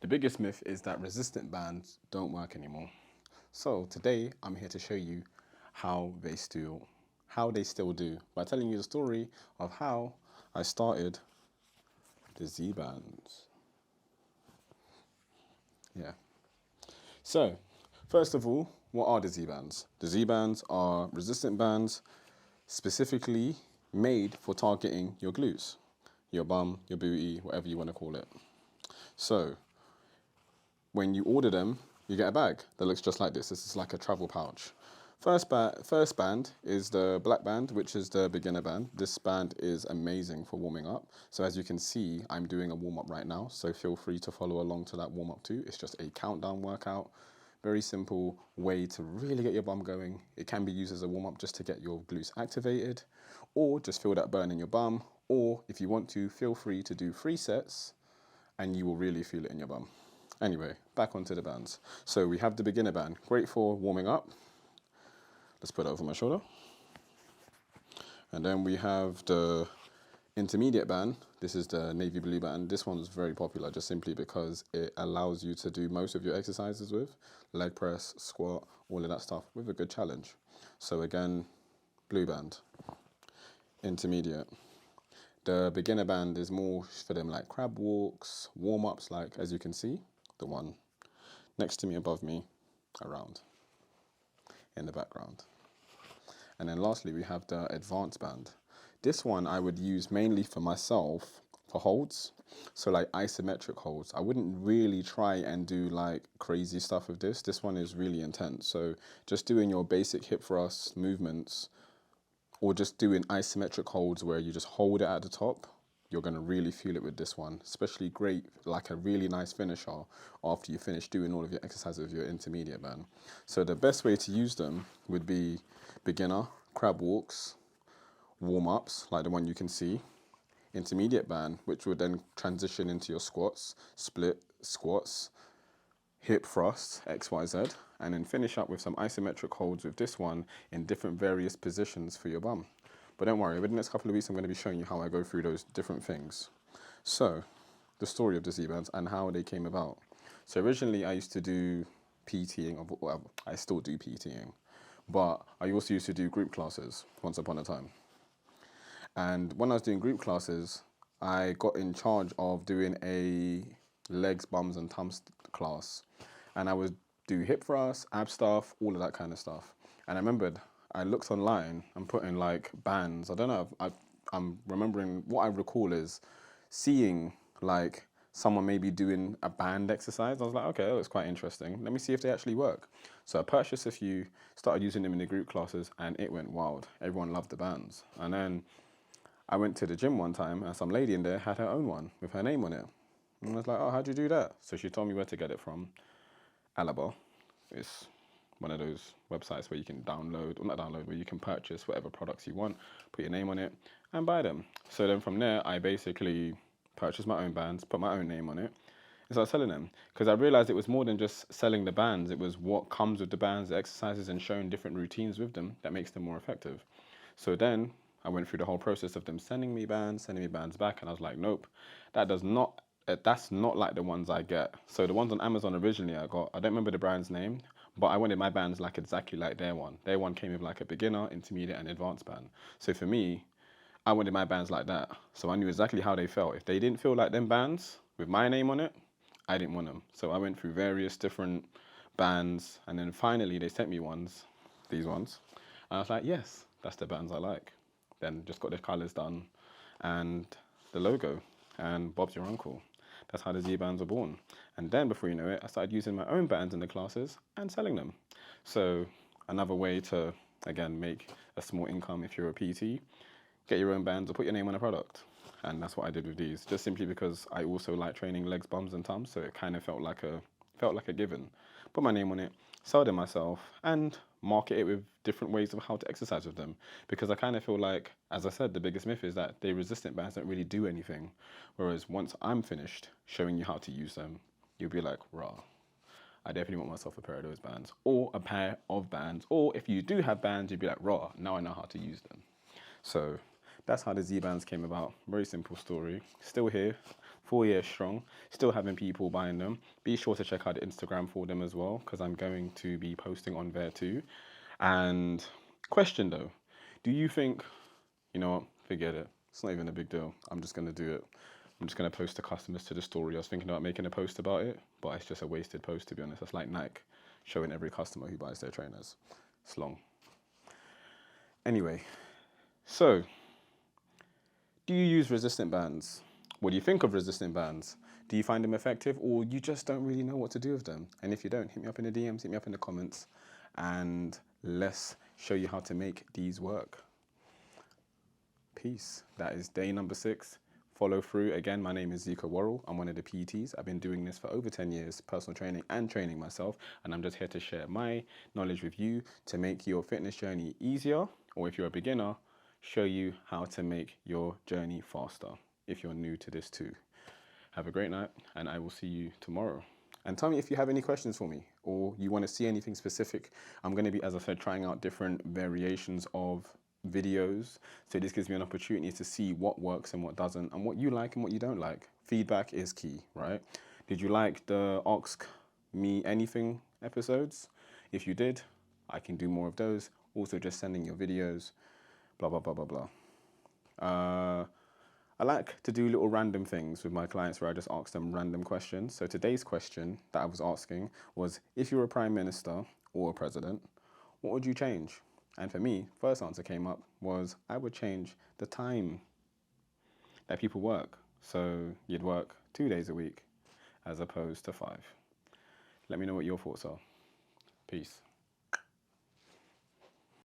The biggest myth is that resistant bands don't work anymore. So today I'm here to show you how they still do by telling you the story of how I started the Zbandz. Yeah. So first of all, what are the Zbandz? The Zbandz are resistant bands specifically made for targeting your glutes, your bum, your booty, whatever you want to call it. So when you order them, you get a bag that looks just like this. This is like a travel pouch. First band is the black band, which is the beginner band. This band is amazing for warming up. So as you can see, I'm doing a warm up right now. So feel free to follow along to that warm up too. It's just a countdown workout. Very simple way to really get your bum going. It can be used as a warm up just to get your glutes activated, or just feel that burn in your bum. Or if you want to, feel free to do 3 sets and you will really feel it in your bum. Anyway, back onto the bands. So we have the beginner band, great for warming up. Let's put it over my shoulder. And then we have the intermediate band. This is the navy blue band. This one's very popular just simply because it allows you to do most of your exercises with leg press, squat, all of that stuff with a good challenge. So again, blue band, intermediate. The beginner band is more for them like crab walks, warm-ups, like as you can see, the one next to me, above me, around, in the background. And then lastly, we have the advanced band. This one I would use mainly for myself for holds. So like isometric holds. I wouldn't really try and do like crazy stuff with this. This one is really intense. So just doing your basic hip thrust movements, or just doing isometric holds where you just hold it at the top, you're going to really feel it with this one. Especially great, like a really nice finisher after you finish doing all of your exercises with your intermediate band. So the best way to use them would be beginner, crab walks, warm-ups, like the one you can see, intermediate band, which would then transition into your squats, split squats, hip thrusts, XYZ, and then finish up with some isometric holds with this one in different various positions for your bum. But don't worry, over the next couple of weeks, I'm going to be showing you how I go through those different things. So, the story of the Zbandz and how they came about. So originally, I used to do PTing, or I still do PTing, but I also used to do group classes once upon a time. And when I was doing group classes, I got in charge of doing a legs, bums, and tums class. And I would do hip thrusts, ab stuff, all of that kind of stuff. And I remembered I looked online and put in like bands. I don't know, I'm remembering, what I recall is seeing like someone maybe doing a band exercise. I was like, okay, that looks quite interesting. Let me see if they actually work. So I purchased a few, started using them in the group classes, and it went wild. Everyone loved the bands. And then I went to the gym one time and some lady in there had her own one with her name on it. And I was like, oh, how'd you do that? So she told me where to get it from. Alaba. It's one of those websites where you can download, or not download, where you can purchase whatever products you want, put your name on it, and buy them. So then from there, I basically purchased my own bands, put my own name on it, and started selling them. Because I realized it was more than just selling the bands, it was what comes with the bands, the exercises, and showing different routines with them that makes them more effective. So then I went through the whole process of them sending me bands back, and I was like, nope, that's not like the ones I get. So the ones on Amazon originally I got, I don't remember the brand's name, but I wanted my bands like exactly like their one. Their one came with like a beginner, intermediate, and advanced band. So for me, I wanted my bands like that. So I knew exactly how they felt. If they didn't feel like them bands with my name on it, I didn't want them. So I went through various different bands, and then finally they sent me ones, these ones. And I was like, yes, that's the bands I like. Then just got the colors done and the logo, and Bob's your uncle. That's how the Zbandz were born. And then before you know it, I started using my own bands in the classes and selling them. So another way to, again, make a small income if you're a PT, get your own bands or put your name on a product. And that's what I did with these, just simply because I also like training legs, bums, and tums, so it kind of felt like a given. Put my name on it, sell them myself, and market it with different ways of how to exercise with them. Because I kind of feel like, as I said, the biggest myth is that the resistant bands don't really do anything. Whereas once I'm finished showing you how to use them, you'll be like, rah, I definitely want myself a pair of those bands, or a pair of bands. Or if you do have bands, you'd be like, rah, now I know how to use them. So that's how the Zbandz came about. Very simple story. Still here, 4 years strong, still having people buying them. Be sure to check out the Instagram for them as well, because I'm going to be posting on there too. And question though, do you think, you know what, forget it. It's not even a big deal. I'm just going to do it. I'm just going to post the customers to the story. I was thinking about making a post about it, but it's just a wasted post, to be honest. It's like Nike showing every customer who buys their trainers. It's long. Anyway, so do you use resistant bands? What do you think of resistant bands? Do you find them effective, or you just don't really know what to do with them? And if you don't, hit me up in the DMs, hit me up in the comments, and let's show you how to make these work. Peace. That is day number 6. Follow through. Again, my name is Zycco Worrell. I'm one of the PTs. I've been doing this for over 10 years, personal training and training myself. And I'm just here to share my knowledge with you to make your fitness journey easier, or if you're a beginner, show you how to make your journey faster if you're new to this too. Have a great night, and I will see you tomorrow. And tell me if you have any questions for me, or you want to see anything specific. I'm going to be, as I said, trying out different variations of videos. So this gives me an opportunity to see what works and what doesn't, and what you like and what you don't like. Feedback is key, right? Did you like the Ask Me Anything episodes? If you did, I can do more of those. Also, just sending your videos, blah, blah, blah, blah, blah. I like to do little random things with my clients where I just ask them random questions. So today's question that I was asking was, if you're a prime minister or a president, what would you change? And for me, first answer came up was, I would change the time that people work. So you'd work 2 days a week as opposed to 5. Let me know what your thoughts are. Peace.